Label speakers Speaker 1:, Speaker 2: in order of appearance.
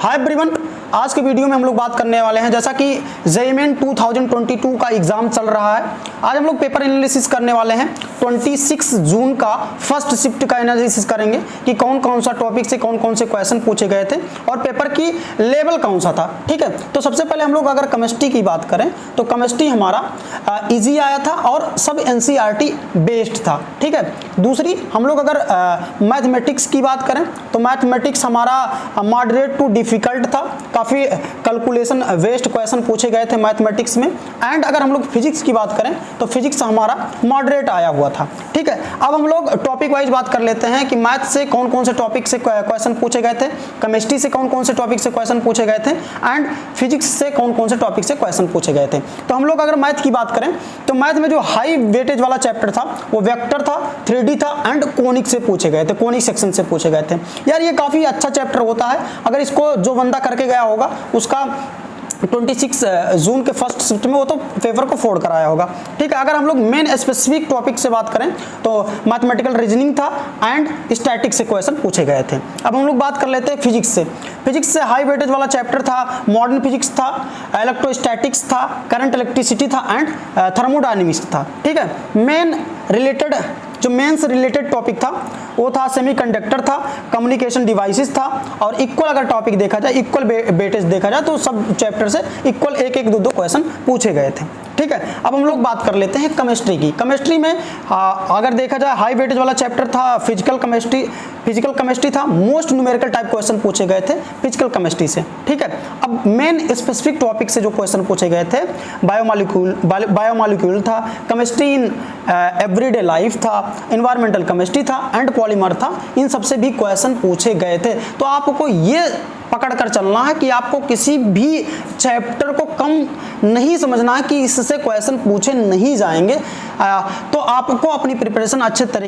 Speaker 1: Hi everyone, आज के video में हम लोग बात करने वाले हैं जैसा कि जेईई मेन 2022 का एग्जाम चल रहा है। आज हम लोग पेपर एनालिसिस करने वाले हैं। 26 जून का फर्स्ट शिफ्ट का एनालिसिस करेंगे कि कौन कौन सा टॉपिक से कौन कौन से क्वेश्चन पूछे गए थे और पेपर की लेवल कौन सा था। ठीक है, तो सबसे पहले हम लोग अगर केमिस्ट्री की बात करें तो केमिस्ट्री हमारा इजी आया था और सब एनसीईआरटी बेस्ड था। ठीक है, दूसरी हम लोग अगर मैथमेटिक्स की बात करें तो मैथमेटिक्स हमारा मॉडरेट टू डिफिकल्ट था, काफ़ी कैलकुलेशन वेस्ट क्वेश्चन पूछे गए थे मैथमेटिक्स में। एंड अगर हम लोग फिजिक्स की बात करें तो फिजिक्स हमारा मॉडरेट आया हुआ था। ठीक है, अब हम लोग टॉपिक वाइज बात कर लेते हैं कि मैथ से कौन कौन से टॉपिक से क्वेश्चन पूछे गए थे, केमिस्ट्री से कौन कौन से टॉपिक से क्वेश्चन पूछे गए थे एंड फिजिक्स से कौन कौन से टॉपिक से क्वेश्चन पूछे गए थे। तो हम लोग अगर मैथ की बात करें तो मैथ में जो हाई वेटेज वाला चैप्टर था वो वेक्टर था, 3D था एंड कोनिक से पूछे गए थे, कोनिक सेक्शन से पूछे गए थे। यार ये काफ़ी अच्छा चैप्टर होता है, अगर इसको जो बंदा करके गया होगा उसका 26 जून के फर्स्ट शिफ्ट में वो तो पेपर को फोड़ कराया होगा। ठीक है, अगर हम लोग मेन स्पेसिफिक टॉपिक से बात करें तो मैथमेटिकल रीजनिंग था एंड स्टैटिक से क्वेश्चन पूछे गए थे। अब हम लोग बात कर लेते हैं फिजिक्स से। फिजिक्स से हाई वेटेज वाला चैप्टर था, मॉडर्न फिजिक्स था, इलेक्ट्रोस्टैटिक्स था, करंट इलेक्ट्रिसिटी था एंड थर्मोडायनेमिक्स था। ठीक है, मेन रिलेटेड जो मेंस रिलेटेड टॉपिक था वो था सेमीकंडक्टर था, कम्युनिकेशन डिवाइसेस था और इक्वल अगर टॉपिक देखा जाए, इक्वल वेटेज देखा जाए तो सब चैप्टर से इक्वल एक एक दो दो क्वेश्चन पूछे गए थे। ठीक है, अब हम लोग बात कर लेते हैं केमिस्ट्री की। केमिस्ट्री में अगर देखा जाए हाई वेटेज वाला चैप्टर था फिजिकल केमिस्ट्री था, मोस्ट न्यूमेरिकल टाइप क्वेश्चन पूछे गए थे फिजिकल केमिस्ट्री से। ठीक है, अब मेन स्पेसिफिक टॉपिक से जो क्वेश्चन पूछे गए थे बायोमॉलिक्यूल था, केमिस्ट्री इन एवरीडे लाइफ था, एनवायरमेंटल केमिस्ट्री था एंड पॉलीमर था। इन सबसे भी क्वेश्चन पूछे गए थे। तो आपको ये पकड़ कर चलना है कि आपको किसी भी चैप्टर को कम नहीं समझना है कि इससे क्वेश्चन पूछे नहीं जाएंगे। तो आपको अपनी प्रिपरेशन अच्छे तरीके